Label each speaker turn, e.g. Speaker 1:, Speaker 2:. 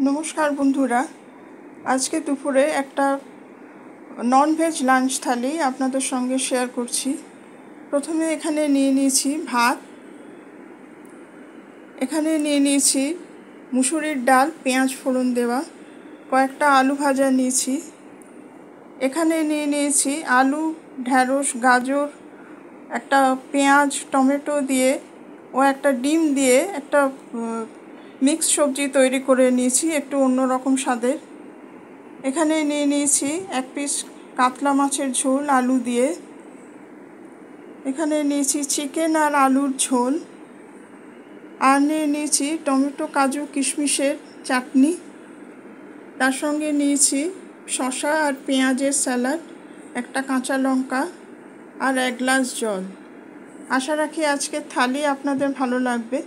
Speaker 1: নমস্কার বন্ধুরা, আজকে দুপুরে একটা ননভেজ লাঞ্চ থালি আপনাদের সঙ্গে শেয়ার করছি। প্রথমে এখানে নিয়ে নিয়েছি ভাত, এখানে নিয়ে নিয়েছি মুসুরির ডাল পেঁয়াজ ফোড়ন দেওয়া, কয়েকটা আলু ভাজা নিয়েছি, এখানে নিয়ে নিয়েছি আলু, ঢ্যাঁড়স, গাজর, একটা পেঁয়াজ টমেটো দিয়ে ও একটা ডিম দিয়ে একটা মিক্স সবজি তৈরি করে নিয়েছি, একটু অন্যরকম স্বাদের। এখানে নিয়ে নিয়েছি এক পিস কাতলা মাছের ঝোল আলু দিয়ে, এখানে নিয়েছি চিকেন আর আলুর ঝোল, আর নিয়ে নিয়েছি টমেটো কাজু কিশমিশের চাটনি, তার সঙ্গে নিয়েছি শসা আর পেঁয়াজের স্যালাড, একটা কাঁচা লঙ্কা আর 1 গ্লাস জল। আশা রাখি আজকের থালি আপনাদের ভালো লাগবে।